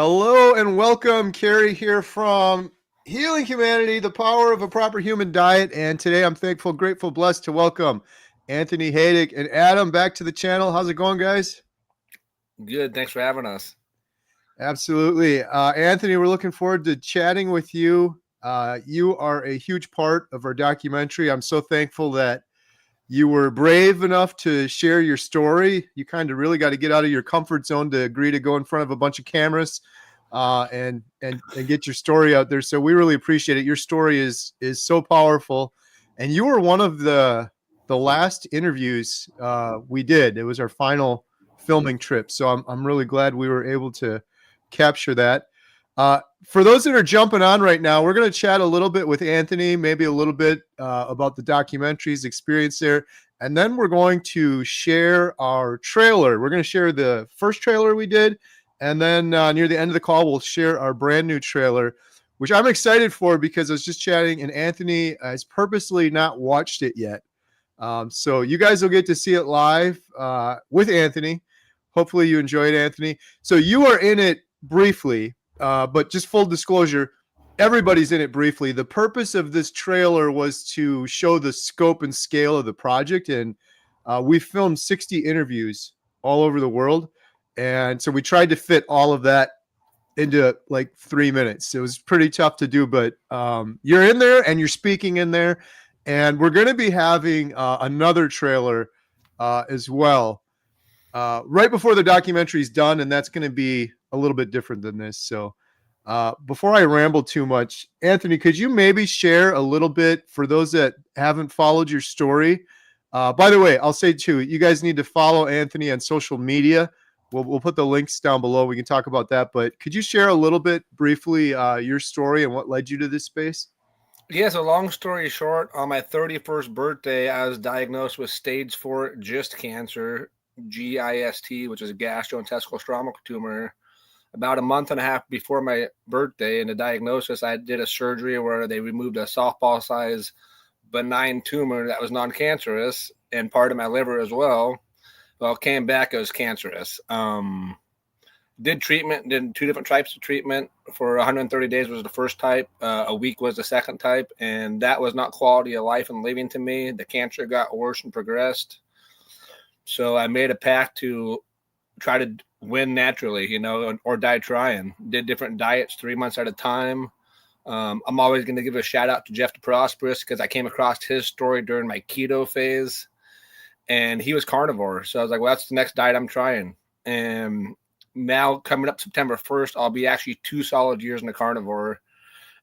Hello and welcome. Carrie here from Healing Humanity, the power of a proper human diet. And today I'm thankful, grateful, blessed to welcome Anthony Hayduk and Adam back to the channel. How's it going, guys? Good. Thanks for having us. Absolutely. Anthony, we're looking forward to chatting with you. You are a huge part of our documentary. I'm so thankful that you were brave enough to share your story. You kind of really got to get out of your comfort zone to agree to go in front of a bunch of cameras and get your story out there. So we really appreciate it. Your story is so powerful, and you were one of the last interviews we did. It was our final filming trip, so I'm really glad we were able to capture that. For those that are jumping on right now, we're going to chat a little bit with Anthony, maybe a little bit about the documentary's experience there. And then we're going to share our trailer. We're going to share the first trailer we did. And then near the end of the call, we'll share our brand new trailer, which I'm excited for because I was just chatting and Anthony has purposely not watched it yet. So you guys will get to see it live with Anthony. Hopefully you enjoyed Anthony. So you are in it briefly. But just full disclosure, everybody's in it briefly. The purpose of this trailer was to show the scope and scale of the project. And we filmed 60 interviews all over the world. And so we tried to fit all of that into like 3 minutes. It was pretty tough to do, but you're in there and you're speaking in there. And we're going to be having another trailer as well right before the documentary is done. And that's going to be a little bit different than this. So before I ramble too much, Anthony, could you maybe share a little bit for those that haven't followed your story? By the way, I'll say too, you guys need to follow Anthony on social media. We'll put the links down below. We can talk about that. But could you share a little bit briefly your story and what led you to this space? Yeah, so long story short, on my 31st birthday, I was diagnosed with stage 4 GIST cancer, GIST, which is a gastrointestinal stromal tumor. About a month and a half before my birthday and the diagnosis, I did a surgery where they removed a softball size benign tumor that was non-cancerous and part of my liver as well. Well, it came back as cancerous. Did treatment, did 2 different types of treatment. For 130 days was the first type. A week was the second type. And that was not quality of life and living to me. The cancer got worse and progressed. So I made a pact to try to win naturally, or die trying. Did different diets 3 months at a time. I'm always going to give a shout out to Jeff the Prosperous because I came across his story during my keto phase and he was carnivore. So I was like, well, that's the next diet I'm trying. And now coming up September 1st, I'll be actually 2 solid years in the carnivore.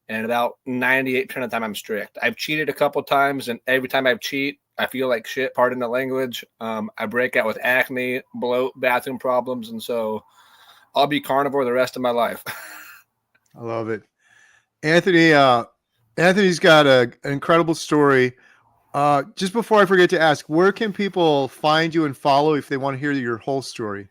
And about 98% of the time I'm strict. I've cheated a couple times, and every time I cheat, I feel like shit, pardon the language. I break out with acne, bloat, bathroom problems, and so I'll be carnivore the rest of my life. I love it. Anthony, Anthony's got an incredible story. Just before I forget to ask, where can people find you and follow if they want to hear your whole story?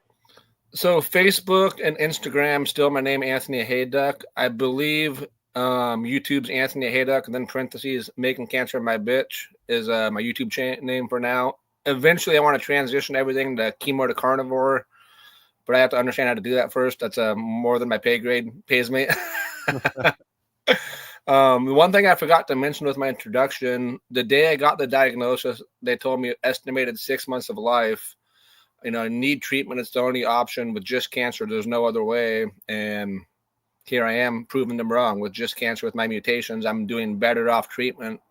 So Facebook and Instagram, still my name, Anthony Hayduk. I believe YouTube's Anthony Hayduk, and then parentheses, Making Cancer My Bitch is my YouTube name for now. Eventually, I want to transition everything to chemo to carnivore, but I have to understand how to do that first. That's more than my pay grade pays me. One thing I forgot to mention with my introduction, the day I got the diagnosis, they told me estimated 6 months of life. I need treatment. It's the only option with just cancer. There's no other way. And here I am proving them wrong with just cancer with my mutations. I'm doing better off treatment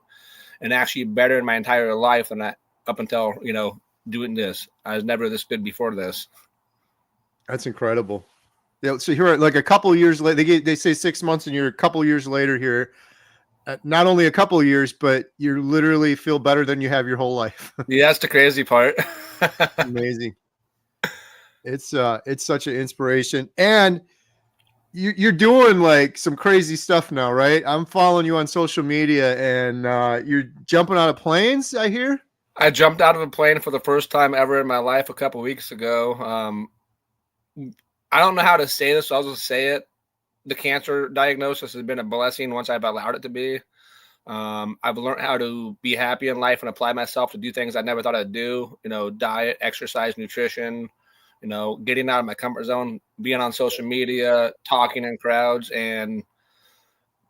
and actually better in my entire life than up until, doing this. I was never this good before this. That's incredible. Yeah, so here, like a couple of years later, they say 6 months, and you're a couple of years later here. Not only a couple of years, but you literally feel better than you have your whole life. Yeah, that's the crazy part. Amazing. It's such an inspiration, and you're doing like some crazy stuff now, right? I'm following you on social media, and you're jumping out of planes, I hear. I jumped out of a plane for the first time ever in my life a couple of weeks ago. I don't know how to say this, so I'll just say it. The cancer diagnosis has been a blessing once I've allowed it to be. I've learned how to be happy in life and apply myself to do things I never thought I'd do. Diet, exercise, nutrition, getting out of my comfort zone, being on social media, talking in crowds. And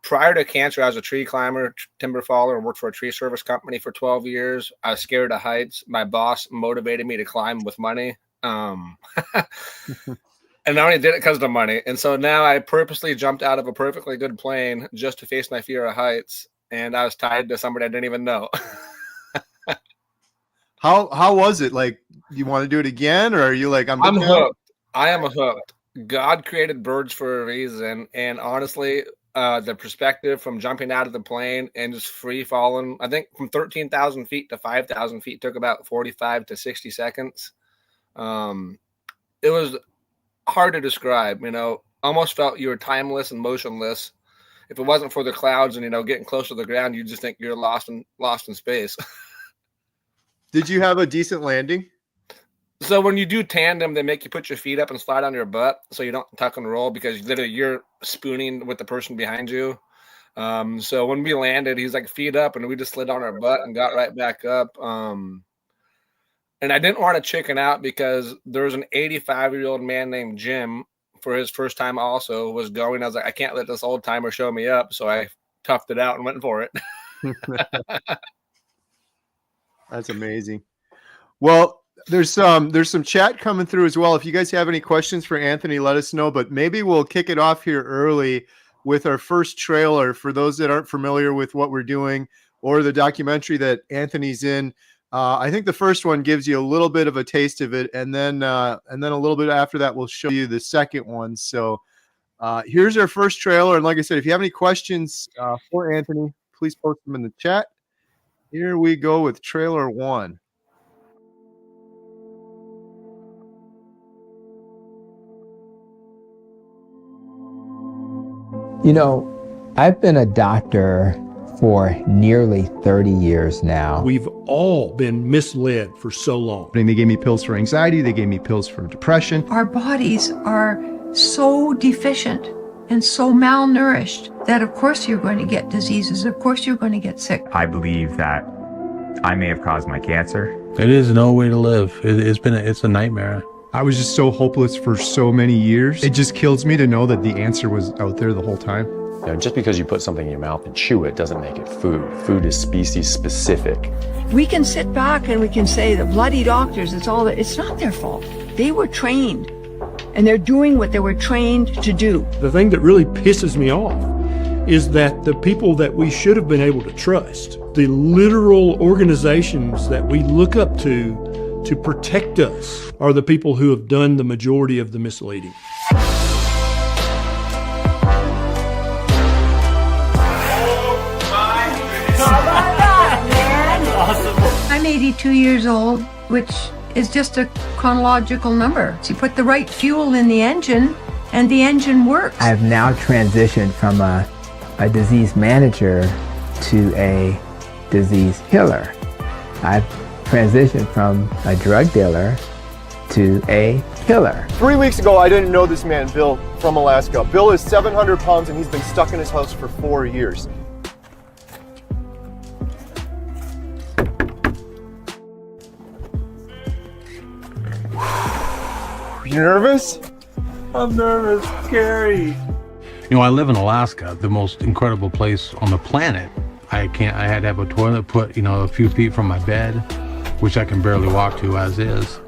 prior to cancer, I was a tree climber, timber faller, worked for a tree service company for 12 years. I was scared of heights. My boss motivated me to climb with money. And I only did it because of the money. And so now I purposely jumped out of a perfectly good plane just to face my fear of heights. And I was tied to somebody I didn't even know. How was it? Like, you want to do it again, or are you like, I'm hooked. I am hooked. God created birds for a reason. And honestly, the perspective from jumping out of the plane and just free falling, I think from 13,000 feet to 5,000 feet took about 45 to 60 seconds. It was hard to describe, almost felt you were timeless and motionless. If it wasn't for the clouds and, getting close to the ground, you just think you're lost in space. Did you have a decent landing? So when you do tandem, they make you put your feet up and slide on your butt so you don't tuck and roll, because literally you're spooning with the person behind you. So when we landed, he's like feet up, and we just slid on our butt and got right back up. And I didn't want to chicken out because there was an 85-year-old man named Jim for his first time also was going. I was like, I can't let this old timer show me up. So I toughed it out and went for it. That's amazing. Well, there's some chat coming through as well. If you guys have any questions for Anthony, let us know, but maybe we'll kick it off here early with our first trailer for those that aren't familiar with what we're doing or the documentary that Anthony's in. I think the first one gives you a little bit of a taste of it, and then a little bit after that, we'll show you the second one. So here's our first trailer. And like I said, if you have any questions for Anthony, please post them in the chat. Here we go with trailer 1. I've been a doctor for nearly 30 years now. We've all been misled for so long. They gave me pills for anxiety. They gave me pills for depression. Our bodies are so deficient and so malnourished that of course you're going to get diseases. Of course you're going to get sick. I believe that I may have caused my cancer. It is no way to live. It's a nightmare. I was just so hopeless for so many years. It just kills me to know that the answer was out there the whole time. Just because you put something in your mouth and chew it doesn't make it food. Food is species specific. We can sit back and we can say the bloody doctors, it's not their fault. They were trained and they're doing what they were trained to do. The thing that really pisses me off is that the people that we should have been able to trust, the literal organizations that we look up to protect us, are the people who have done the majority of the misleading. I'm 82 years old, which is just a chronological number. So you put the right fuel in the engine and the engine works. I've now transitioned from a disease manager to a disease healer. I've transitioned from a drug dealer to a healer. 3 weeks ago, I didn't know this man, Bill, from Alaska. Bill is 700 pounds and he's been stuck in his house for 4 years. You nervous? I'm nervous, scary. I live in Alaska, the most incredible place on the planet. I had to have a toilet put, a few feet from my bed, which I can barely walk to as is.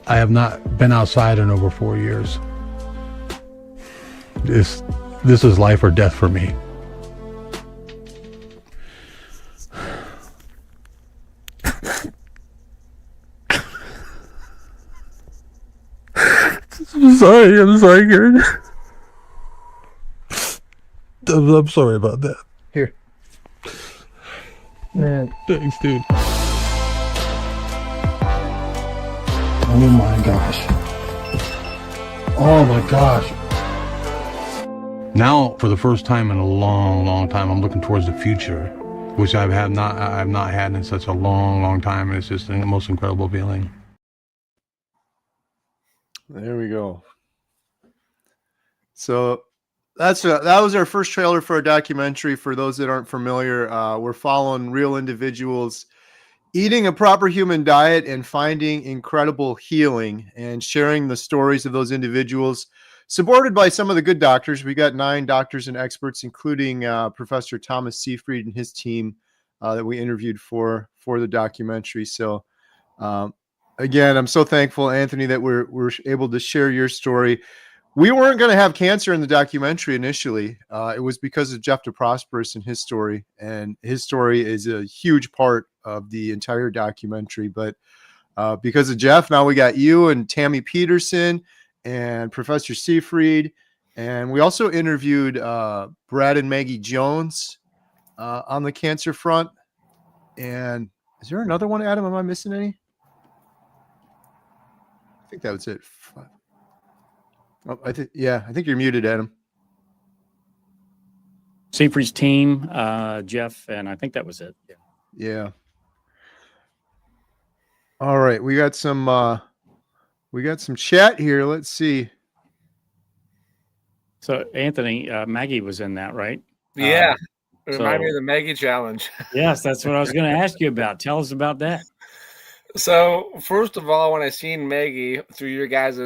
I have not been outside in over 4 years. This is life or death for me. I'm sorry, Gary. I'm sorry about that. Here. Man. Thanks, dude. Oh my gosh. Oh my gosh. Now, for the first time in a long, long time, I'm looking towards the future, which I've not had in such a long, long time. And it's just the most incredible feeling. There we go. So that was our first trailer for a documentary. For those that aren't familiar, we're following real individuals eating a proper human diet and finding incredible healing and sharing the stories of those individuals, supported by some of the good doctors. We got 9 doctors and experts, including Professor Thomas Seyfried and his team that we interviewed for the documentary. So again, I'm so thankful, Anthony, that we're able to share your story. We weren't going to have cancer in the documentary initially. It was because of Jeff DeProsperous and his story. And his story is a huge part of the entire documentary. But because of Jeff, now we got you and Tammy Peterson and Professor Seyfried. And we also interviewed Brad and Maggie Jones on the cancer front. And is there another one, Adam? Am I missing any? I think that was it. Oh, I think you're muted, Adam. Seyfried's team, Jeff, and I think that was it. Yeah. All right, we got some chat here. Let's see. So Anthony, Maggie was in that, right? Yeah. Remind me of the Maggie challenge. Yes, that's what I was going to ask you about. Tell us about that. So first of all, when I seen Maggie through your guys',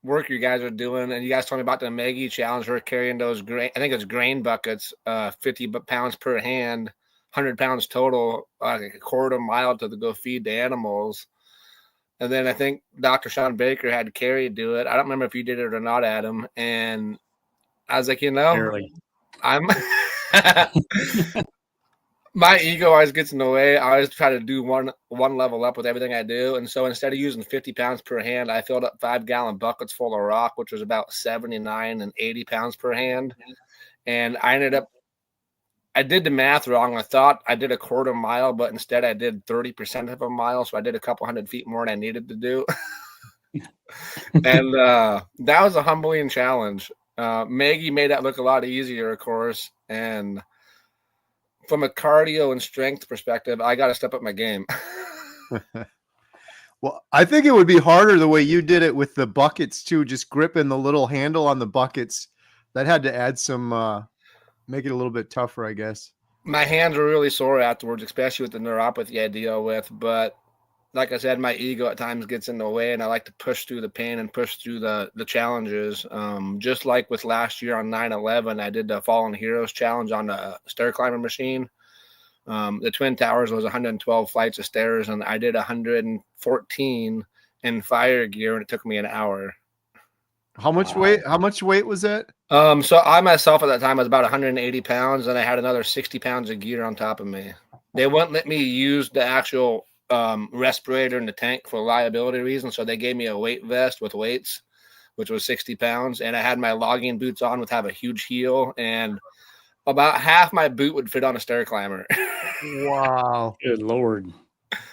work you guys are doing, and you guys told me about the Maggie challenge, her carrying those grain, I think it's grain buckets, 50 pounds per hand, 100 pounds total, like a quarter mile to go feed the animals. And then I think Dr. Sean Baker had Carrie do it. I don't remember if you did it or not, Adam. And I was like, Barely. I'm my ego always gets in the way. I always try to do one level up with everything I do. And so instead of using 50 pounds per hand, I filled up 5-gallon buckets full of rock, which was about 79 and 80 pounds per hand. And I did the math wrong. I thought I did a quarter mile, but instead I did 30% of a mile. So I did a couple hundred feet more than I needed to do. And that was a humbling challenge. Maggie made that look a lot easier, of course. And from a cardio and strength perspective, I got to step up my game. Well, I think it would be harder the way you did it with the buckets too, just gripping the little handle on the buckets. That had to add some, make it a little bit tougher, I guess. My hands were really sore afterwards, especially with the neuropathy I deal with. But like I said, my ego at times gets in the way, and I like to push through the pain and push through the challenges. Just like with last year on 9/11, I did the Fallen Heroes challenge on the stair climber machine. The Twin Towers was 112 flights of stairs, and I did 114 in fire gear, and it took me an hour. How much weight? How much weight was that? So I myself at that time was about 180 pounds, and I had another 60 pounds of gear on top of me. They wouldn't let me use the actual respirator in the tank for liability reasons, so they gave me a weight vest with weights, which was 60 pounds, and I had my logging boots on, which have a huge heel, and about half my boot would fit on a stair climber. Wow. Good Lord.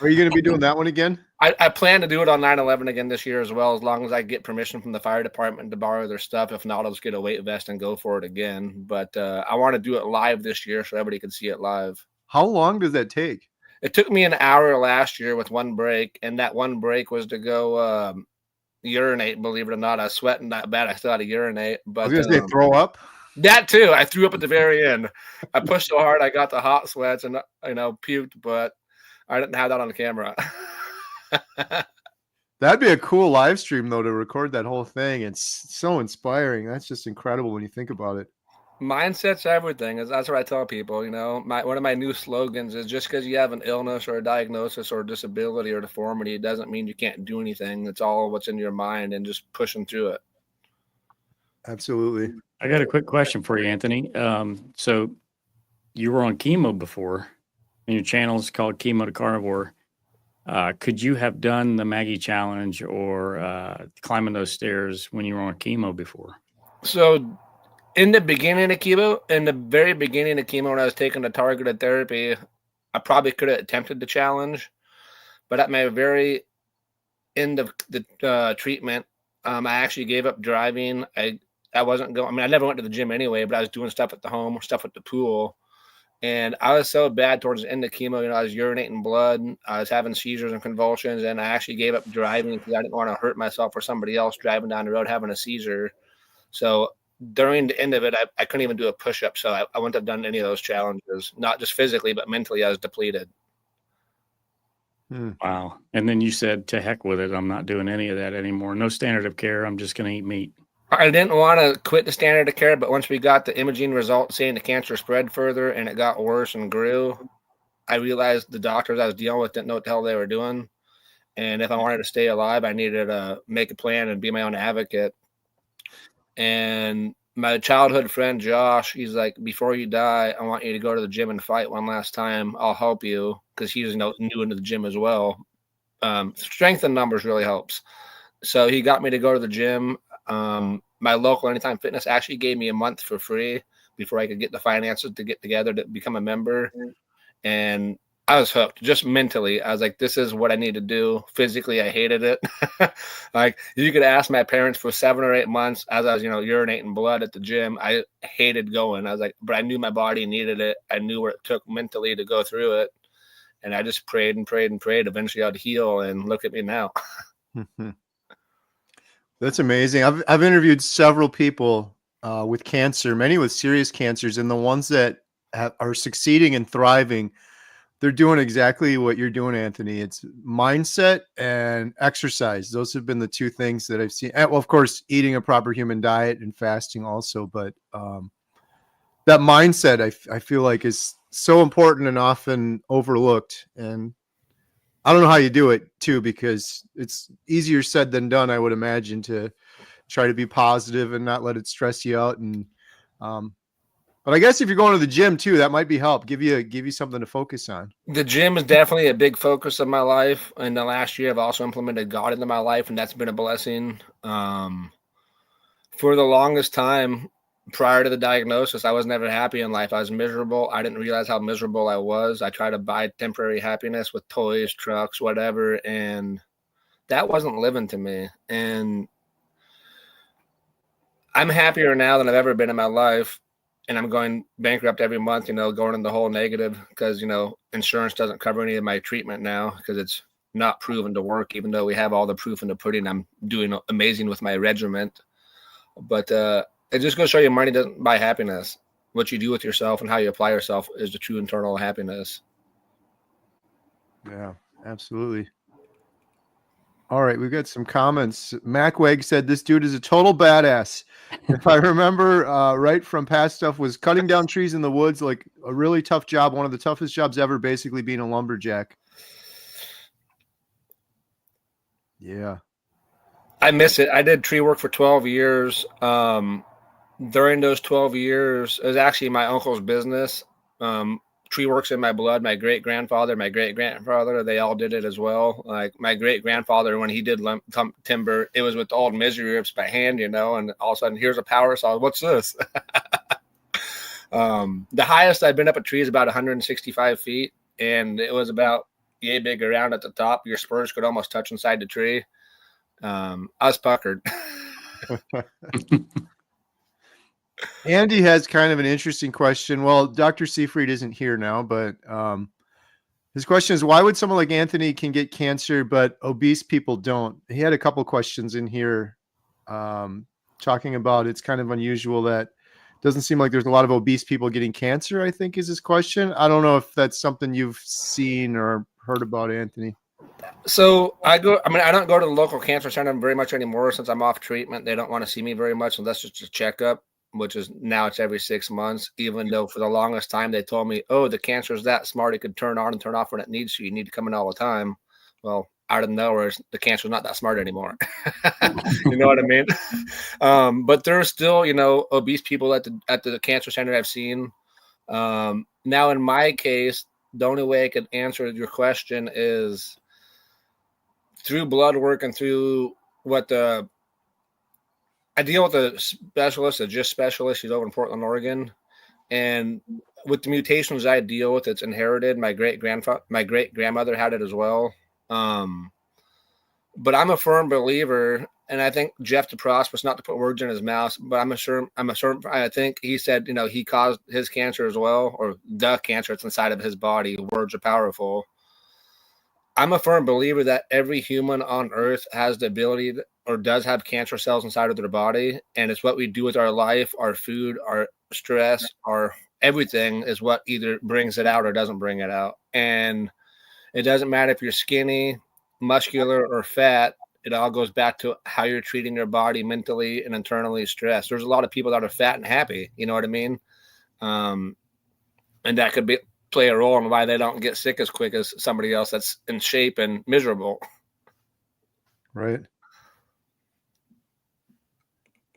Are you going to be doing that one again? I plan to do it on 9/11 again this year as well, as long as I get permission from the fire department to borrow their stuff. If not, I'll just get a weight vest and go for it again. But I want to do it live this year so everybody can see it live. How long does that take? It took me an hour last year with one break, and that one break was to go urinate. Believe it or not, I was sweating that bad I still had to urinate. But I was going to say throw up. That too. I threw up at the very end. I pushed so hard I got the hot sweats and puked, but I didn't have that on the camera. That'd be a cool live stream though, to record that whole thing. It's so inspiring. That's just incredible when you think about it. Mindset's everything. That's what I tell people. One of my new slogans is, just because you have an illness or a diagnosis or a disability or deformity, it doesn't mean you can't do anything. It's all what's in your mind and just pushing through it. Absolutely. I got a quick question for you, Anthony. So you were on chemo before, and your channel is called Chemo to Carnivore. Could you have done the Maggie challenge or climbing those stairs when you were on chemo before? So in the beginning of chemo, when I was taking the targeted therapy, I probably could have attempted the challenge. But at my very end of the treatment, I actually gave up driving. I wasn't going. I mean, I never went to the gym anyway, but I was doing stuff at the home, stuff at the pool. And I was so bad towards the end of chemo, I was urinating blood. I was having seizures and convulsions, and I actually gave up driving because I didn't want to hurt myself or somebody else driving down the road having a seizure. So during the end of it, I couldn't even do a push-up. So I wouldn't have done any of those challenges, not just physically, but mentally I was depleted. Wow. And then you said, to heck with it. I'm not doing any of that anymore. No standard of care. I'm just going to eat meat. I didn't want to quit the standard of care, but once we got the imaging results saying the cancer spread further and it got worse and grew, I realized the doctors I was dealing with didn't know what the hell they were doing. And if I wanted to stay alive, I needed to make a plan and be my own advocate. And my childhood friend, Josh, he's like, before you die, I want you to go to the gym and fight one last time. I'll help you, because he was new into the gym as well. Strength in numbers really helps. So he got me to go to the gym. My local Anytime Fitness actually gave me a month for free before I could get the finances to get together to become a member. And I was hooked just mentally. I was like, this is what I need to do. Physically, I hated it. Like, you could ask my parents for 7 or 8 months as I was, urinating blood at the gym. I hated going. I was like, but I knew my body needed it. I knew what it took mentally to go through it. And I just prayed and prayed and prayed. Eventually I'd heal, and look at me now. That's amazing. I've interviewed several people with cancer, many with serious cancers, and the ones that are succeeding and thriving, they're doing exactly what you're doing, Anthony. It's mindset and exercise. Those have been the two things that I've seen. And, well, of course, eating a proper human diet and fasting also, but that mindset I feel like is so important and often overlooked. And I don't know how you do it too, because it's easier said than done, I would imagine, to try to be positive and not let it stress you out. And but I guess if you're going to the gym too, that might be help. Give you something to focus on. The gym is definitely a big focus of my life. In the last year, I've also implemented God into my life, and that's been a blessing. For the longest time, prior to the diagnosis, I was never happy in life. I was miserable. I didn't realize how miserable I was. I tried to buy temporary happiness with toys, trucks, whatever, and that wasn't living to me. And I'm happier now than I've ever been in my life. And I'm going bankrupt every month, going in the whole negative because, insurance doesn't cover any of my treatment now because it's not proven to work, even though we have all the proof in the pudding. I'm doing amazing with my regiment. But it just goes to show you money doesn't buy happiness. What you do with yourself and how you apply yourself is the true internal happiness. Yeah, absolutely. All right, we've got some comments. MacWag said, this dude is a total badass. If I remember right from past stuff, was cutting down trees in the woods, like a really tough job, one of the toughest jobs ever, basically being a lumberjack. Yeah. I miss it. I did tree work for 12 years. During those 12 years, it was actually my uncle's business. Tree work's in my blood. My great-grandfather, my great-grandfather, they all did it as well. Like my great-grandfather, when he did timber, it was with old misery rips by hand, and all of a sudden, here's a power saw. What's this? The highest I've been up a tree is about 165 feet, and it was about yay big around at the top. Your spurs could almost touch inside the tree. I was puckered. Andy has kind of an interesting question. Well, Dr. Seafried isn't here now, but his question is, why would someone like Anthony can get cancer, but obese people don't? He had a couple questions in here talking about it's kind of unusual that it doesn't seem like there's a lot of obese people getting cancer, I think is his question. I don't know if that's something you've seen or heard about, Anthony. So I don't go to the local cancer center very much anymore since I'm off treatment. They don't want to see me very much unless it's a checkup, which is now it's every 6 months, even though for the longest time they told me, oh, the cancer is that smart. It could turn on and turn off when it needs to. You need to come in all the time. Well, out of nowhere, the cancer is not that smart anymore. You know what I mean? But there's still, obese people at the cancer center I've seen. Now, in my case, the only way I could answer your question is through blood work and through I deal with a specialist, a GIST specialist. He's over in Portland, Oregon. And with the mutations I deal with, it's inherited. My great-grandmother had it as well. But I'm a firm believer, and I think Jeff DeProsperous, not to put words in his mouth, but I think he said, he caused his cancer as well, or the cancer that's inside of his body. Words are powerful. I'm a firm believer that every human on earth has the ability or does have cancer cells inside of their body. And it's what we do with our life, our food, our stress, our everything is what either brings it out or doesn't bring it out. And It doesn't matter if you're skinny, muscular, or fat. It all goes back to how you're treating your body mentally and internally stressed. There's a lot of people that are fat and happy. You know what I mean? And that could play a role in why they don't get sick as quick as somebody else that's in shape and miserable. Right.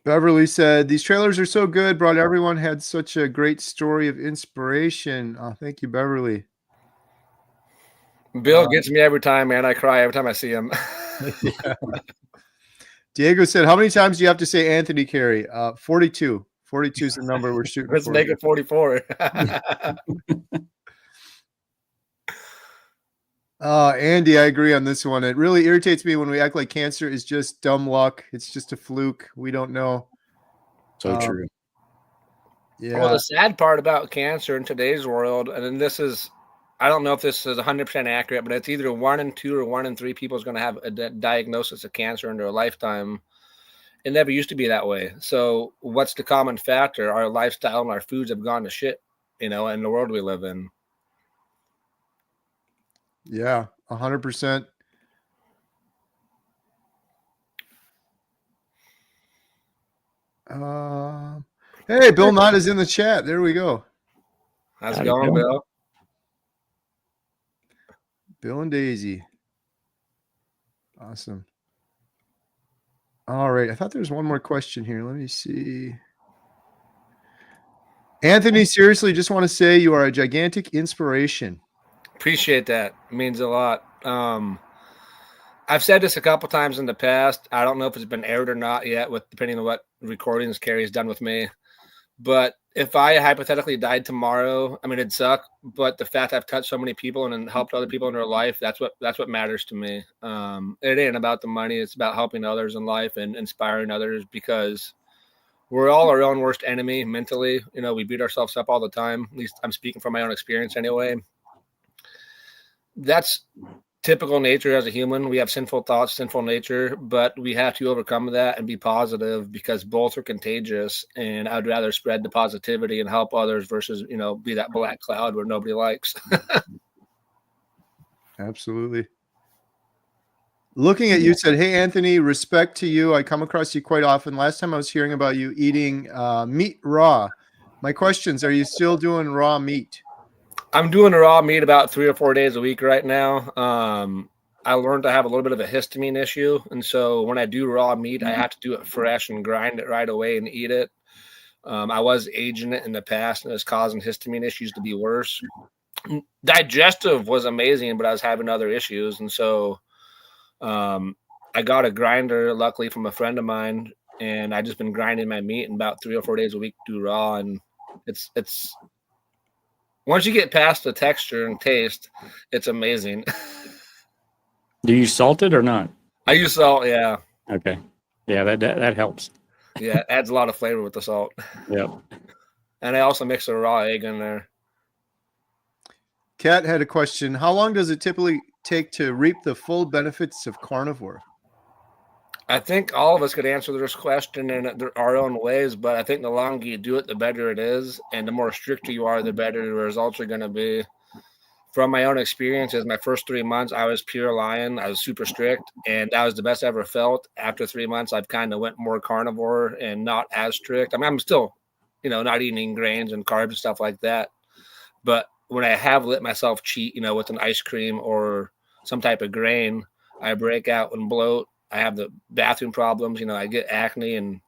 Beverly said, these trailers are so good. Brought everyone had such a great story of inspiration. Oh, thank you, Beverly. Bill gets me every time, man. I cry every time I see him. Yeah. Diego said, how many times do you have to say Anthony Carey? 42. 42 is the number we're shooting Let's for. make it 44. Andy, I agree on this one. It really irritates me when we act like cancer is just dumb luck. It's just a fluke. We don't know. So true. Yeah. Well, the sad part about cancer in today's world, and then this is, I don't know if this is 100% accurate, but it's either 1 in 2 or 1 in 3 people is going to have a diagnosis of cancer in their lifetime. It never used to be that way. So what's the common factor? Our lifestyle and our foods have gone to shit, in the world we live in. Yeah, 100%. Hey, Bill Knott is in the chat. There we go. How's it going, Bill? Bill and Daisy. Awesome. All right. I thought there was one more question here. Let me see. Anthony, seriously, just want to say you are a gigantic inspiration. Appreciate that. It means a lot. I've said this a couple times in the past. I don't know if it's been aired or not yet, depending on what recordings Carrie's done with me. But if I hypothetically died tomorrow, I mean, it'd suck. But the fact I've touched so many people and helped other people in their life, that's what matters to me. It ain't about the money. It's about helping others in life and inspiring others, because we're all our own worst enemy mentally. We beat ourselves up all the time. At least I'm speaking from my own experience anyway. That's typical nature as a human. We have sinful thoughts, sinful nature, but we have to overcome that and be positive, because both are contagious. And I'd rather spread the positivity and help others versus, be that black cloud where nobody likes. Absolutely. Looking at you said, hey, Anthony, respect to you. I come across you quite often. Last time I was hearing about you eating meat raw. My questions, are you still doing raw meat? I'm doing raw meat about 3 or 4 days a week right now. I learned to have a little bit of a histamine issue. And so when I do raw meat, I have to do it fresh and grind it right away and eat it. I was aging it in the past, and it was causing histamine issues to be worse. Digestive was amazing, but I was having other issues. And so I got a grinder, luckily, from a friend of mine, and I just been grinding my meat in about 3 or 4 days a week, do raw. And it's once you get past the texture and taste, it's amazing. Do you salt it or not? I use salt, yeah. Okay. Yeah, that helps. Yeah, it adds a lot of flavor with the salt. Yep. And I also mix a raw egg in there. Kat had a question. How long does it typically take to reap the full benefits of carnivore? I think all of us could answer this question in our own ways, but I think the longer you do it, the better it is. And the more stricter you are, the better the results are going to be. From my own experiences, my first 3 months, I was pure lion. I was super strict, and that was the best I ever felt. After 3 months, I've kind of went more carnivore and not as strict. I mean, I'm still, not eating grains and carbs and stuff like that. But when I have let myself cheat, with an ice cream or some type of grain, I break out and bloat. I have the bathroom problems, I get acne, and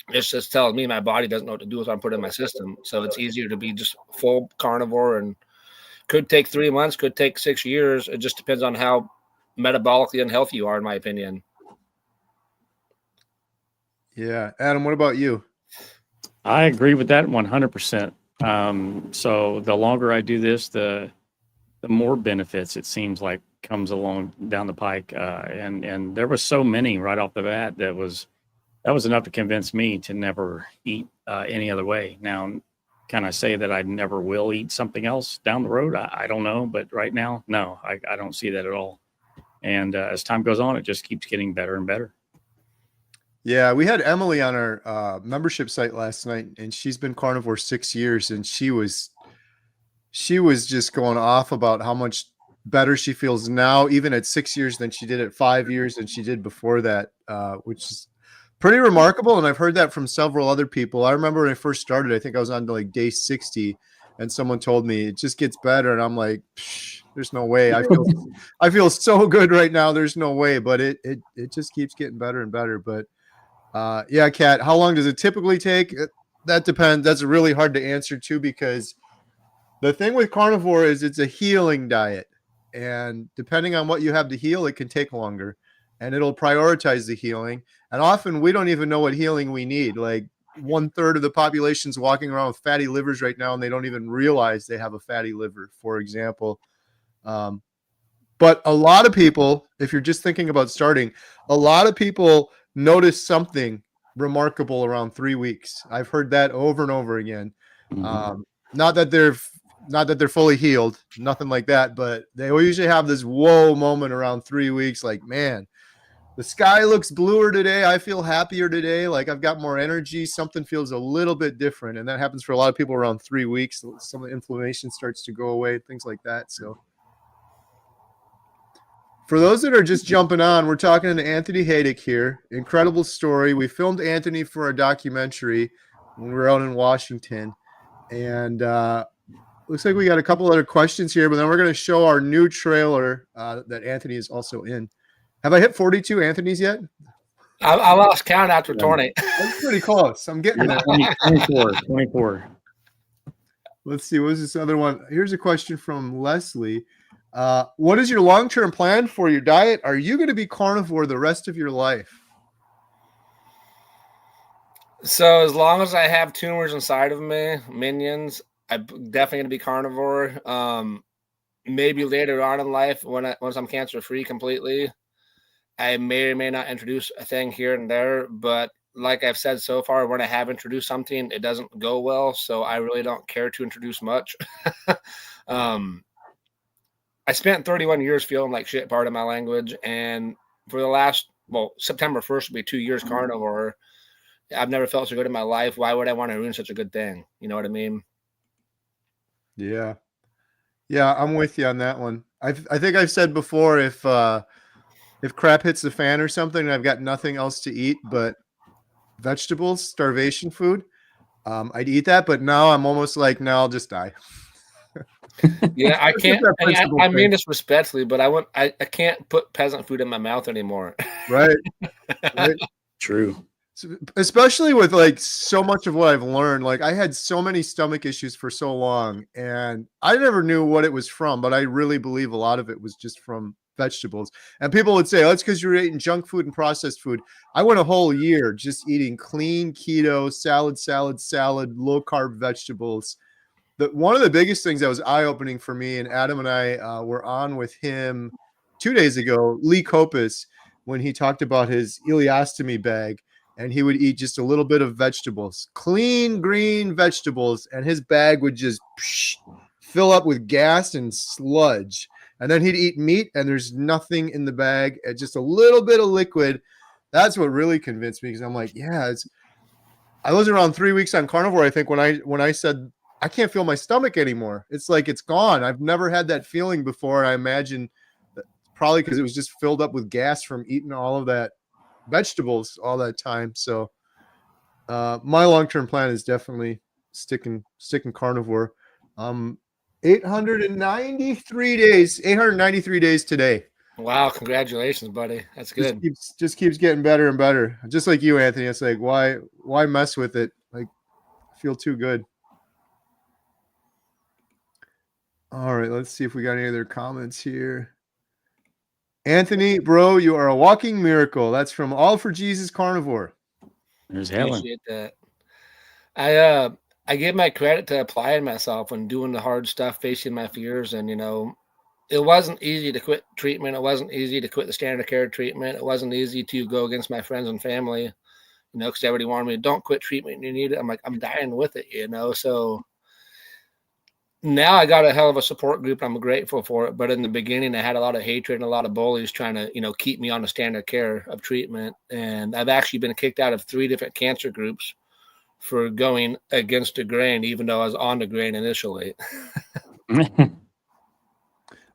it's just telling me my body doesn't know what to do with what I'm putting in my system. So it's easier to be just full carnivore, and could take 3 months, could take 6 years. It just depends on how metabolically unhealthy you are, in my opinion. Yeah. Adam, what about you? I agree with that 100%. So the longer I do this, the more benefits it seems like comes along down the pike. And there was so many right off the bat that was enough to convince me to never eat any other way. Now, can I say that I never will eat something else down the road? I don't know. But right now, no, I don't see that at all. And as time goes on, it just keeps getting better and better. Yeah, we had Emily on our membership site last night, and she's been carnivore 6 years, and she was just going off about how much better she feels now, even at 6 years, than she did at 5 years than she did before that, which is pretty remarkable. And I've heard that from several other people. I remember when I first started, I think I was on to like day 60, and someone told me it just gets better. And I'm like, there's no way. I feel so good right now. There's no way, but it just keeps getting better and better. But yeah, Kat, how long does it typically take? That depends. That's really hard to answer too, because the thing with carnivore is it's a healing diet. And depending on what you have to heal, it can take longer, and it'll prioritize the healing. And often we don't even know what healing we need. Like 1/3 of the population's walking around with fatty livers right now, and they don't even realize they have a fatty liver, for example. But a lot of people, if you're just thinking about starting, a lot of people notice something remarkable around 3 weeks. I've heard that over and over again. Not that they're fully healed, nothing like that, but they usually have this whoa moment around 3 weeks. Like, man, the sky looks bluer today. I feel happier today. Like I've got more energy. Something feels a little bit different. And that happens for a lot of people around 3 weeks. Some of the inflammation starts to go away, things like that. So for those that are just jumping on, we're talking to Anthony Hayduk here. Incredible story. We filmed Anthony for a documentary when we were out in Washington. And looks like we got a couple other questions here, but then we're going to show our new trailer that Anthony is also in. Have I hit 42 Anthonys yet? I lost count after 20. That's pretty close. I'm getting there. 24. Let's see. What is this other one? Here's a question from Leslie. What is your long-term plan for your diet? Are you going to be carnivore the rest of your life? So as long as I have tumors inside of me, minions, I'm definitely going to be carnivore. Maybe later on in life, once I'm cancer-free completely, I may or may not introduce a thing here and there. But like I've said so far, when I have introduced something, it doesn't go well. So I really don't care to introduce much. I spent 31 years feeling like shit, part of my language. And for the last, September 1st will be 2 years carnivore. I've never felt so good in my life. Why would I want to ruin such a good thing? You know what I mean? Yeah. Yeah, I'm with you on that one. I think I've said before, if crap hits the fan or something and I've got nothing else to eat but vegetables, starvation food, I'd eat that. But now I'm almost like, no, I'll just die. Yeah, I can't. I mean this respectfully, but I can't put peasant food in my mouth anymore. Right. Right. True. Especially with like so much of what I've learned. Like I had so many stomach issues for so long, and I never knew what it was from, but I really believe a lot of it was just from vegetables. And people would say, oh, it's because you're eating junk food and processed food. I went a whole year just eating clean keto, salad, low carb vegetables. One of the biggest things that was eye-opening for me, and Adam and I were on with him 2 days ago, Lee Kopis, when he talked about his ileostomy bag, and he would eat just a little bit of vegetables, clean green vegetables, and his bag would just fill up with gas and sludge. And then he'd eat meat, and there's nothing in the bag, just a little bit of liquid. That's what really convinced me, because I'm like, yeah, I was around 3 weeks on carnivore, I think, when I said I can't feel my stomach anymore. It's like it's gone. I've never had that feeling before. I imagine probably because it was just filled up with gas from eating all of that vegetables all that time. So my long-term plan is definitely sticking carnivore. 893 days today. Wow, congratulations, buddy. That's good. Just keeps getting better and better. Just like you, Anthony. It's like, why mess with it? Like, I feel too good. All right, let's see if we got any other comments here. Anthony, bro, you are a walking miracle. That's from All for Jesus Carnivore. There's Helen. Appreciate that. I give my credit to applying myself when doing the hard stuff, facing my fears. And, it wasn't easy to quit treatment. It wasn't easy to quit the standard of care treatment. It wasn't easy to go against my friends and family, because everybody wanted me to don't quit treatment. You need it. I'm like, I'm dying with it, So now I got a hell of a support group. I'm grateful for it. But in the beginning, I had a lot of hatred and a lot of bullies trying to, keep me on the standard care of treatment. And I've actually been kicked out of 3 different cancer groups for going against the grain, even though I was on the grain initially.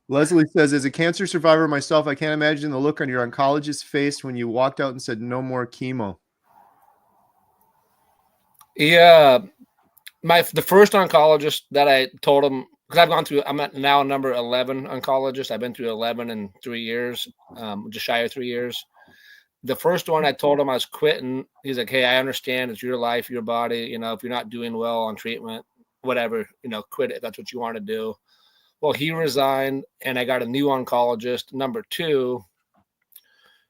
Leslie says, as a cancer survivor myself, I can't imagine the look on your oncologist's face when you walked out and said, no more chemo. Yeah. The first oncologist that I told him, because I've gone through, I'm at now number 11 oncologist. I've been through 11 in 3 years, just shy of 3 years. The first one I told him I was quitting. He's like, hey, I understand it's your life, your body. You know, if you're not doing well on treatment, whatever, you know, quit it if that's what you want to do. Well, he resigned and I got a new oncologist. Number 2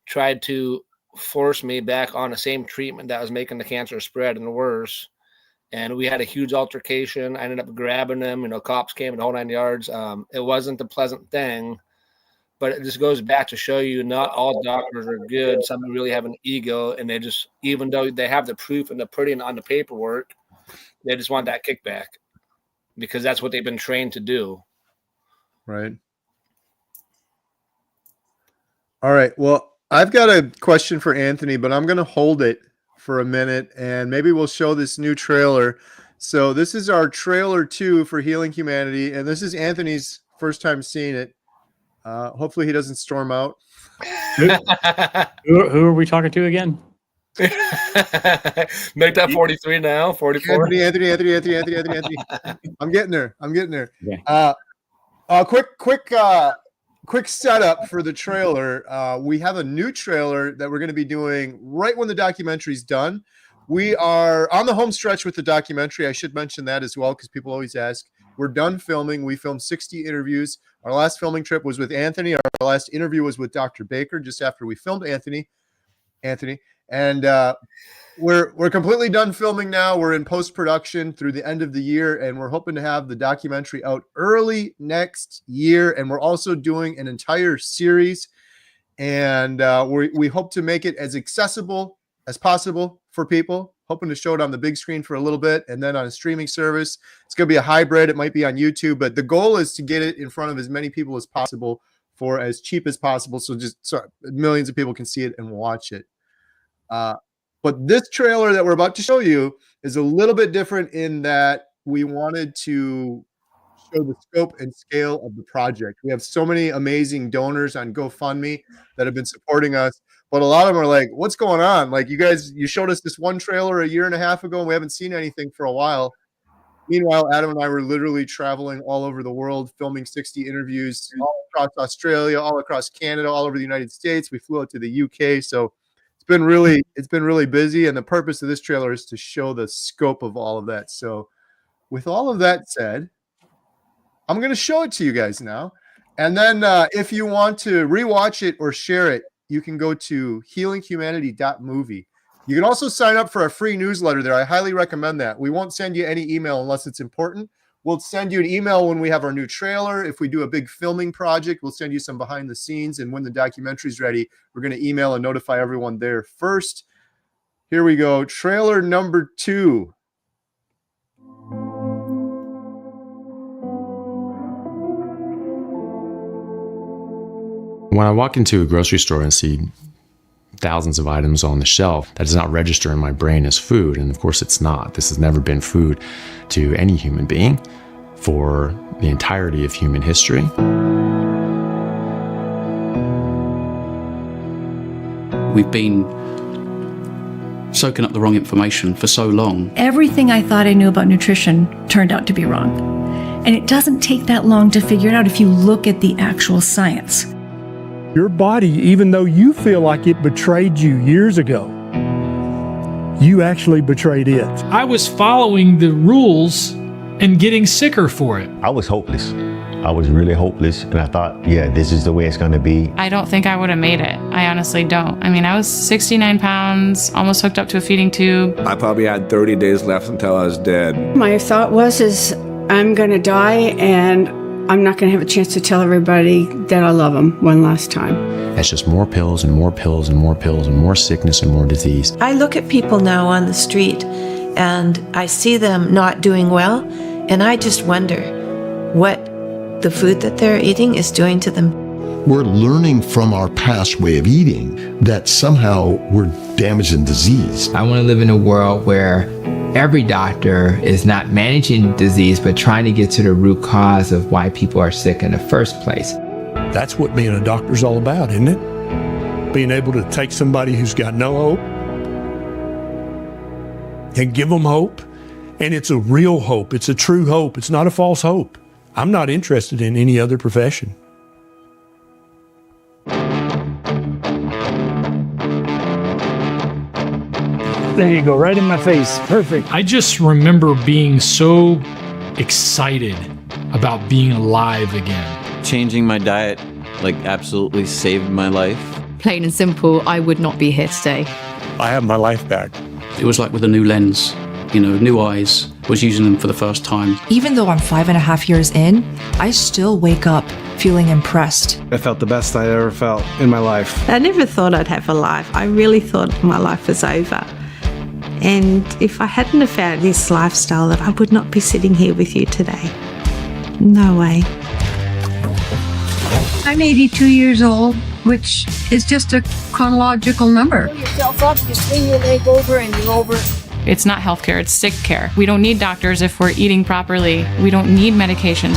tried to force me back on the same treatment that was making the cancer spread and worse. And we had a huge altercation. I ended up grabbing him. You know, cops came in the whole 9 yards. It wasn't a pleasant thing, but it just goes back to show you not all doctors are good. Some really have an ego, and they just, even though they have the proof and they're putting on the paperwork, they just want that kickback because that's what they've been trained to do. Right. All right. Well, I've got a question for Anthony, but I'm going to hold it for a minute and maybe we'll show this new trailer. So this is our trailer 2 for Healing Humanity. And this is Anthony's first time seeing it. Hopefully he doesn't storm out. Who are we talking to again? Make that 43 now, 44. Anthony. I'm getting there. Okay. Quick setup for the trailer. We have a new trailer that we're going to be doing right when the documentary's done. We are on the home stretch with the documentary. I should mention that as well because people always ask. We're done filming. We filmed 60 interviews. Our last filming trip was with Anthony. Our last interview was with Dr. Baker just after we filmed Anthony. And we're completely done filming now. We're in post-production through the end of the year, and we're hoping to have the documentary out early next year. And we're also doing an entire series, and we hope to make it as accessible as possible for people, hoping to show it on the big screen for a little bit and then on a streaming service. It's going to be a hybrid. It might be on YouTube, but the goal is to get it in front of as many people as possible for as cheap as possible, so millions of people can see it and watch it. But this trailer that we're about to show you is a little bit different in that we wanted to show the scope and scale of the project. We have so many amazing donors on GoFundMe that have been supporting us, but a lot of them are like, what's going on? Like, you showed us this one trailer a year and a half ago and we haven't seen anything for a while. Meanwhile, Adam and I were literally traveling all over the world, filming 60 interviews all across Australia, all across Canada, all over the United States. We flew out to the UK. So it's been really busy. And the purpose of this trailer is to show the scope of all of that. So with all of that said, I'm going to show it to you guys now. And then if you want to rewatch it or share it, you can go to healinghumanity.movie. You can also sign up for a free newsletter there. I highly recommend that. We won't send you any email unless it's important. We'll send you an email when we have our new trailer. If we do a big filming project, we'll send you some behind the scenes. And when the documentary's ready, we're going to email and notify everyone there first. Here we go. Trailer number 2. When I walk into a grocery store and see thousands of items on the shelf, that does not register in my brain as food. And of course it's not. This has never been food to any human being for the entirety of human history. We've been soaking up the wrong information for so long. Everything I thought I knew about nutrition turned out to be wrong. And it doesn't take that long to figure it out if you look at the actual science. Your body, even though you feel like it betrayed you years ago, you actually betrayed it. I was following the rules and getting sicker for it. I was hopeless. I was really hopeless, and I thought, yeah, this is the way it's gonna be. I don't think I would have made it. I honestly don't. I mean, I was 69 pounds, almost hooked up to a feeding tube. I probably had 30 days left until I was dead. My thought was, I'm gonna die, and I'm not going to have a chance to tell everybody that I love them one last time. That's just more pills and more pills and more pills and more sickness and more disease. I look at people now on the street and I see them not doing well, and I just wonder what the food that they're eating is doing to them. We're learning from our past way of eating that somehow we're damaged and diseased. I want to live in a world where every doctor is not managing disease, but trying to get to the root cause of why people are sick in the first place. That's what being a doctor's all about, isn't it? Being able to take somebody who's got no hope and give them hope. And it's a real hope. It's a true hope. It's not a false hope. I'm not interested in any other profession. There you go, right in my face. Perfect. I just remember being so excited about being alive again. Changing my diet, like, absolutely saved my life. Plain and simple, I would not be here today. I have my life back. It was like with a new lens, new eyes. Was using them for the first time. Even though I'm 5.5 years in, I still wake up feeling impressed. I felt the best I ever felt in my life. I never thought I'd have a life. I really thought my life was over. And if I hadn't have found this lifestyle, that I would not be sitting here with you today. No way. I'm 82 years old, which is just a chronological number. Pull yourself up, you swing your leg over, and you're over. It's not healthcare, it's sick care. We don't need doctors if we're eating properly. We don't need medication.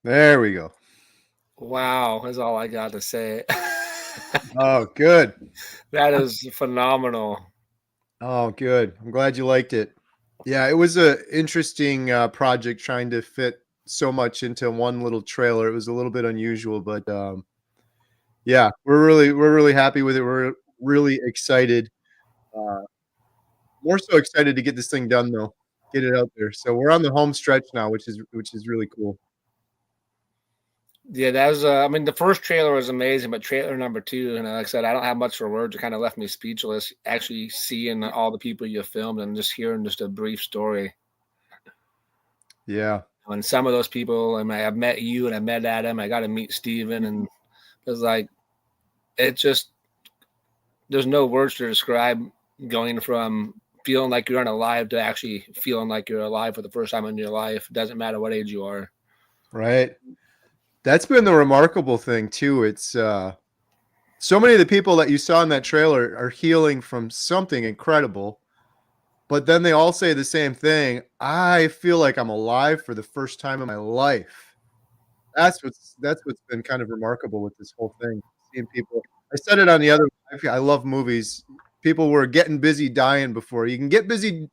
There we go. Wow, that's all I got to say. Oh, good. That is phenomenal. Oh, good. I'm glad you liked it. Yeah, it was a interesting project trying to fit so much into one little trailer. It was a little bit unusual, but yeah, we're really happy with it. We're really excited. More so excited to get this thing done though. Get it out there. So we're on the home stretch now, which is really cool. Yeah, that was. I mean, the first trailer was amazing, but trailer number 2, and like I said, I don't have much for words. It kind of left me speechless. Actually, seeing all the people you filmed and just hearing just a brief story. Yeah. And some of those people, I mean, I've met you and I met Adam. I got to meet Steven, and it was like, it just, there's no words to describe going from feeling like you're unalive to actually feeling like you're alive for the first time in your life. It doesn't matter what age you are. Right. That's been the remarkable thing too. It's so many of the people that you saw in that trailer are healing from something incredible, but then they all say the same thing. I feel like I'm alive for the first time in my life. That's what's been kind of remarkable with this whole thing. Seeing people, I said it on the other. I love movies. People were getting busy dying before. You can get busy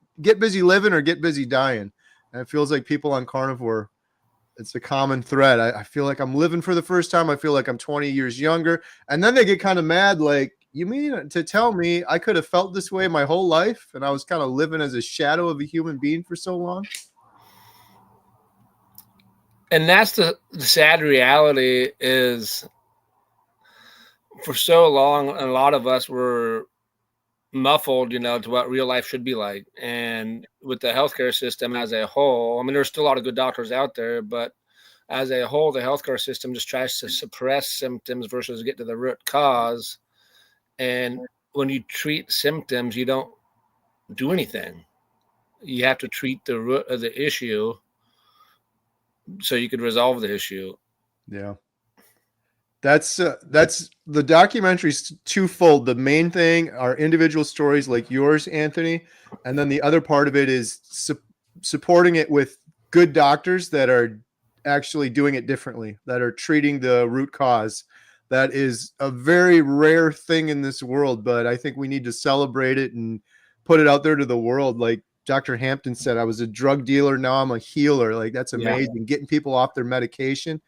living or get busy dying, and it feels like people on Carnivore. It's a common thread. I feel like I'm living for the first time. I feel like I'm 20 years younger. And then they get kind of mad, like, you mean to tell me I could have felt this way my whole life and I was kind of living as a shadow of a human being for so long? And that's the sad reality is for so long, a lot of us were muffled, to what real life should be like. And with the healthcare system as a whole, I mean, there's still a lot of good doctors out there, but as a whole, the healthcare system just tries to suppress symptoms versus get to the root cause. And when you treat symptoms, you don't do anything. You have to treat the root of the issue so you could resolve the issue. Yeah. That's the documentary's twofold. The main thing are individual stories like yours, Anthony, and then the other part of it is supporting it with good doctors that are actually doing it differently, that are treating the root cause. That is a very rare thing in this world, but I think we need to celebrate it and put it out there to the world. Like Dr. Hampton said, I was a drug dealer, now I'm a healer. Like, that's amazing. Yeah. Getting people off their medication.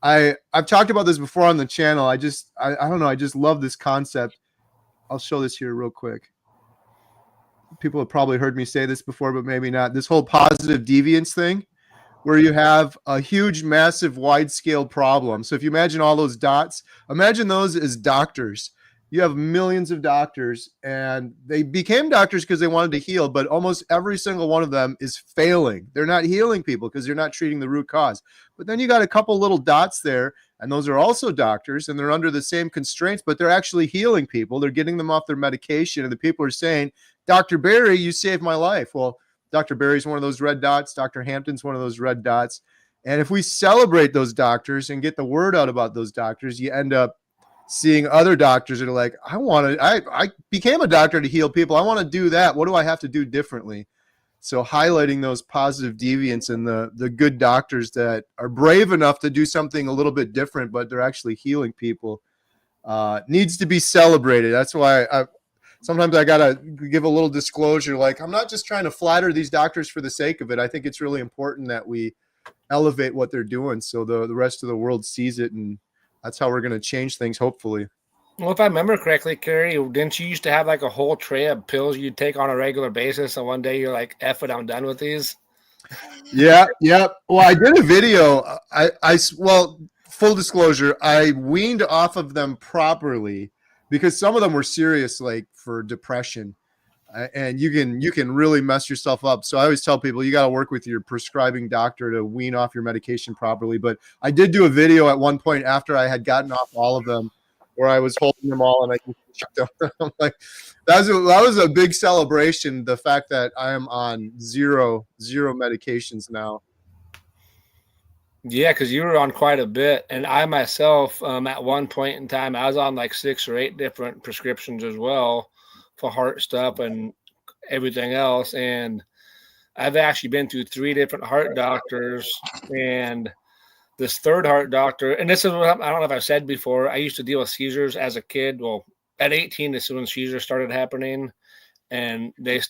I've talked about this before on the channel. I don't know. I just love this concept. I'll show this here real quick. People have probably heard me say this before, but maybe not. This whole positive deviance thing, where you have a huge, massive, wide-scale problem. So if you imagine all those dots, imagine those as doctors. you have millions of doctors, and they became doctors because they wanted to heal, but almost every single one of them is failing. They're not healing people because they're not treating the root cause. But then you got a couple little dots there, and those are also doctors, and they're under the same constraints, but they're actually healing people. They're getting them off their medication, and the people are saying, Dr. Barry, you saved my life. Well, Dr. Barry's one of those red dots. Dr. Hampton's one of those red dots. And if we celebrate those doctors and get the word out about those doctors, you end up seeing other doctors that are like, I became a doctor to heal people. I want to do that. What do I have to do differently? So highlighting those positive deviants and the good doctors that are brave enough to do something a little bit different, but they're actually healing people, needs to be celebrated. That's why sometimes I got to give a little disclosure. Like, I'm not just trying to flatter these doctors for the sake of it. I think it's really important that we elevate what they're doing so the rest of the world sees it, and that's how we're going to change things, hopefully. Well, if I remember correctly, Kerry, didn't you used to have like a whole tray of pills you'd take on a regular basis, and one day you're like, F it, I'm done with these? Yeah. Well, I did a video. Well, full disclosure, I weaned off of them properly because some of them were serious, like for depression. And you can really mess yourself up. So I always tell people you got to work with your prescribing doctor to wean off your medication properly. But I did do a video at one point after I had gotten off all of them, where I was holding them all and I just checked them. I'm like, that was a big celebration. The fact that I am on zero medications now. Yeah, because you were on quite a bit, and I myself, at one point in time, I was on like 6 or 8 different prescriptions as well for heart stuff and everything else. And I've actually been through 3 different heart doctors, and this third heart doctor, and this is what I don't know if I've said before, I used to deal with seizures as a kid. Well, at 18, this is when seizures started happening, and they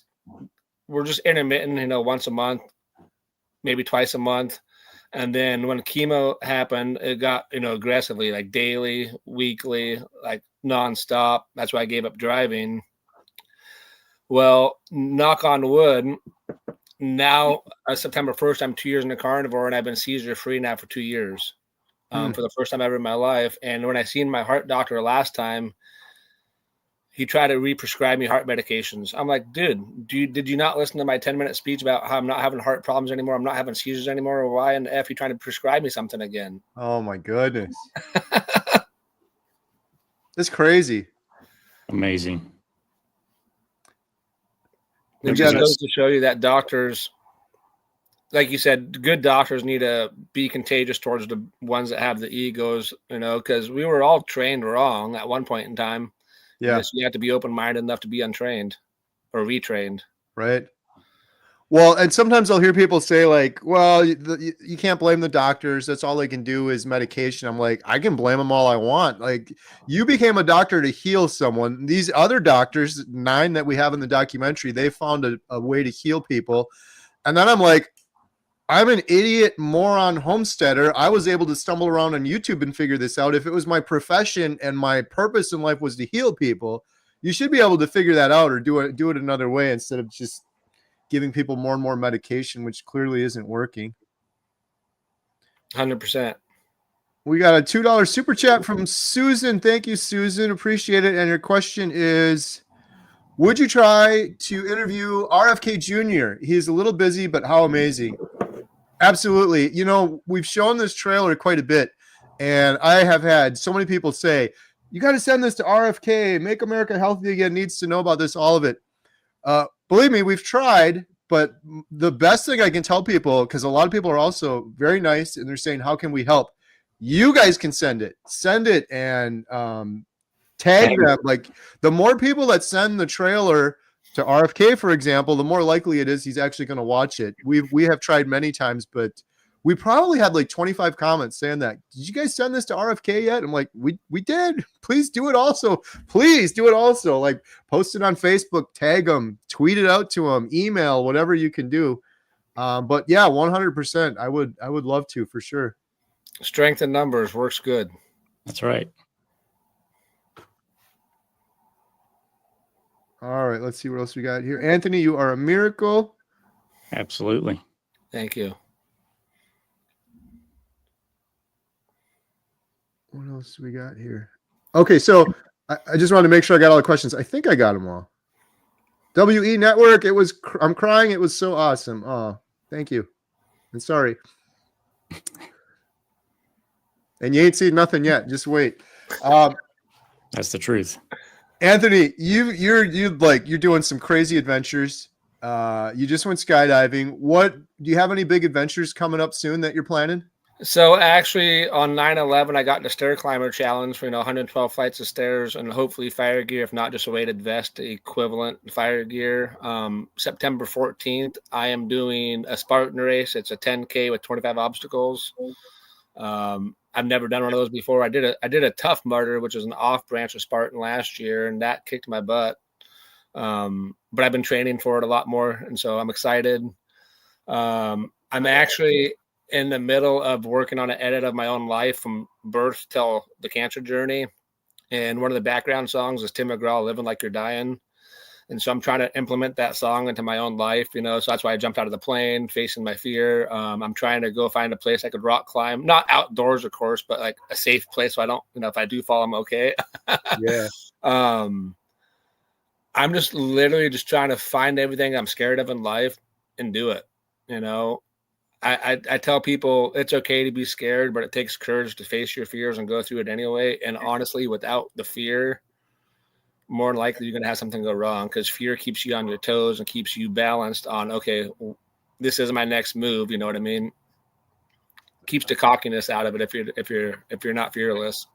were just intermittent, once a month, maybe twice a month. And then when chemo happened, it got, aggressively, like daily, weekly, like nonstop. That's why I gave up driving. Well, knock on wood, now September 1st, I'm 2 years in the carnivore, and I've been seizure free now for 2 years, for the first time ever in my life. And when I seen my heart doctor last time, he tried to re-prescribe me heart medications. I'm like, dude, did you not listen to my 10-minute speech about how I'm not having heart problems anymore? I'm not having seizures anymore. Or why in the F you trying to prescribe me something again? Oh my goodness. It's crazy. Amazing. It just goes to show you that doctors, like you said, good doctors need to be contagious towards the ones that have the egos, because we were all trained wrong at one point in time. Yeah. You have to be open-minded enough to be untrained or retrained. Right. Well, and sometimes I'll hear people say like, well, you can't blame the doctors. That's all they can do is medication. I'm like, I can blame them all I want. Like, you became a doctor to heal someone. These other doctors, 9 that we have in the documentary, they found a way to heal people. And then I'm like, I'm an idiot moron homesteader. I was able to stumble around on YouTube and figure this out. If it was my profession and my purpose in life was to heal people, you should be able to figure that out or do it another way instead of just giving people more and more medication, which clearly isn't working. 100%. We got a $2 super chat from Susan. Thank you, Susan. Appreciate it. And your question is, would you try to interview RFK Jr.? He's a little busy, but how amazing. Absolutely. We've shown this trailer quite a bit, and I have had so many people say, you got to send this to RFK. Make America Healthy Again needs to know about this, all of it. Believe me, we've tried, but the best thing I can tell people, because a lot of people are also very nice, and they're saying, how can we help? You guys can send it and tag them. Like, the more people that send the trailer to RFK, for example, the more likely it is he's actually going to watch it. We have tried many times, but we probably had like 25 comments saying that. Did you guys send this to RFK yet? I'm like, we did. Please do it also. Please do it also. Like, post it on Facebook, tag them, tweet it out to them, email, whatever you can do. But yeah, 100%. I would love to, for sure. Strength in numbers works good. That's right. All right, let's see what else we got here. Anthony, you are a miracle. Absolutely. Thank you. What else we got here? Okay, so I just wanted to make sure I got all the questions. I think I got them all. WE Network. I'm crying. It was so awesome. Oh, thank you. And sorry. And you ain't seen nothing yet. Just wait. That's the truth. Anthony, you're doing some crazy adventures. You just went skydiving. Do you have any big adventures coming up soon that you're planning? So actually on 9/11, I got the stair climber challenge for 112 flights of stairs and hopefully fire gear, if not just a weighted vest equivalent fire gear. September 14th, I am doing a Spartan race. It's a 10K with 25 obstacles. I've never done one of those before. I did a Tough Mudder, which is an off branch of Spartan last year, and that kicked my butt. But I've been training for it a lot more, and so I'm excited. I'm actually in the middle of working on an edit of my own life from birth till the cancer journey. And one of the background songs is Tim McGraw, Living Like You're Dying. And so I'm trying to implement that song into my own life, so that's why I jumped out of the plane, facing my fear. I'm trying to go find a place I could rock climb, not outdoors, of course, but like a safe place. So I don't, if I do fall, I'm okay. Yeah. I'm just literally just trying to find everything I'm scared of in life and do it. I tell people it's okay to be scared, but it takes courage to face your fears and go through it anyway. And honestly, without the fear, more than likely you're going to have something go wrong, because fear keeps you on your toes and keeps you balanced on, okay, this is my next move. You know what I mean? Keeps the cockiness out of it if you're not fearless.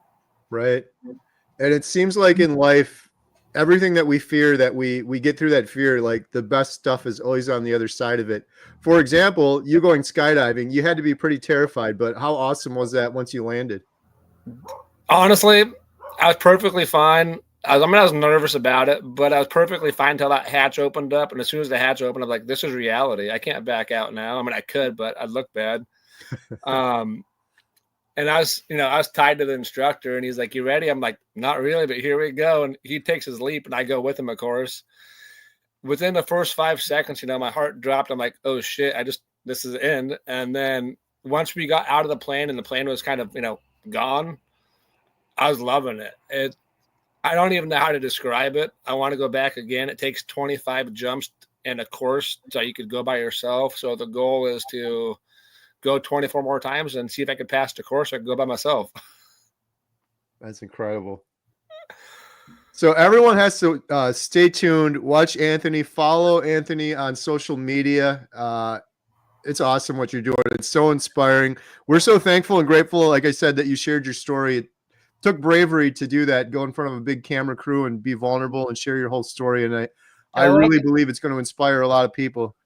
Right. And it seems like in life, everything that we fear, that we get through that fear, like the best stuff is always on the other side of it. For example, you going skydiving, you had to be pretty terrified, but how awesome was that once you landed? Honestly, I was perfectly fine. I was nervous about it, but I was perfectly fine until that hatch opened up. And as soon as the hatch opened, I'm like, this is reality. I can't back out now. I mean, I could, but I'd look bad. And I was tied to the instructor, and he's like, you ready? I'm like, not really, but here we go. And he takes his leap, and I go with him, of course. Within the first 5 seconds, my heart dropped. I'm like, oh shit, this is the end. And then once we got out of the plane and the plane was kind of, gone, I was loving it. I don't even know how to describe it. I want to go back again. It takes 25 jumps and a course, so you could go by yourself. So the goal is to go 24 more times and see if I could pass the course. I could go by myself. That's incredible. So everyone has to stay tuned, watch Anthony, follow Anthony on social media. It's awesome what you're doing. It's so inspiring. We're so thankful and grateful, like I said, that you shared your story. It took bravery to do that, go in front of a big camera crew and be vulnerable and share your whole story. And I really believe it's going to inspire a lot of people.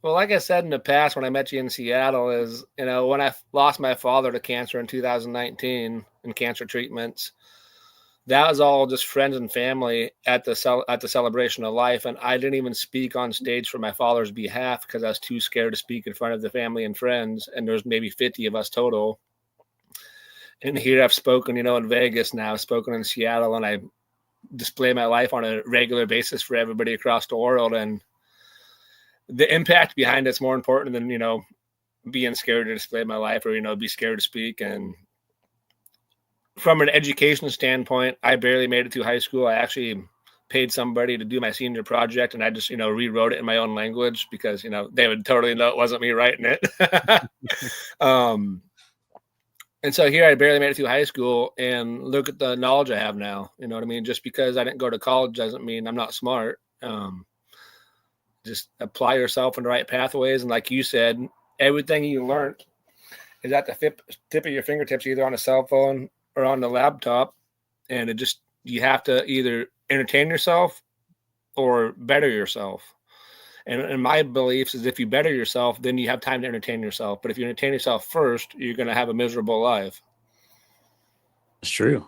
Well, like I said in the past, when I met you in Seattle, is, when I lost my father to cancer in 2019 in cancer treatments, that was all just friends and family at the celebration of life. And I didn't even speak on stage for my father's behalf because I was too scared to speak in front of the family and friends. And there's maybe 50 of us total. And here I've spoken, in Vegas now, I've spoken in Seattle, and I display my life on a regular basis for everybody across the world. And the impact behind it's more important than, being scared to display my life or, be scared to speak. And from an education standpoint, I barely made it through high school. I actually paid somebody to do my senior project, and I just, rewrote it in my own language because, they would totally know it wasn't me writing it. And so here I barely made it through high school, and look at the knowledge I have now. You know what I mean? Just because I didn't go to college doesn't mean I'm not smart. Just apply yourself in the right pathways. And like you said, everything you learned is at the tip of your fingertips, either on a cell phone or on the laptop. And you have to either entertain yourself or better yourself. And my beliefs is if you better yourself, then you have time to entertain yourself. But if you entertain yourself first, you're going to have a miserable life. It's true.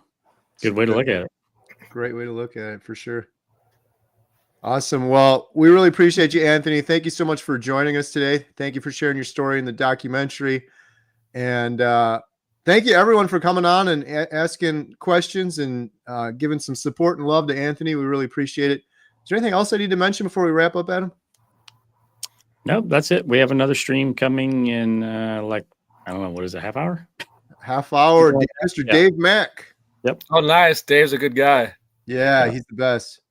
Good way to look at it. Great way to look at it, for sure. Awesome. Well, we really appreciate you, Anthony. Thank you so much for joining us today. Thank you for sharing your story in the documentary. And thank you, everyone, for coming on and asking questions and giving some support and love to Anthony. We really appreciate it. Is there anything else I need to mention before we wrap up, Adam? Nope, that's it. We have another stream coming in I don't know, what is it, half hour? Half hour. Mr. Yeah. Dave Mack. Yep. Oh, nice. Dave's a good guy. Yeah, he's the best.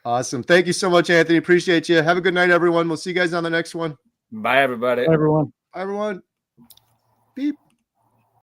Awesome. Thank you so much, Anthony. Appreciate you. Have a good night, everyone. We'll see you guys on the next one. Bye, everybody. Bye, everyone. Bye, everyone. Beep.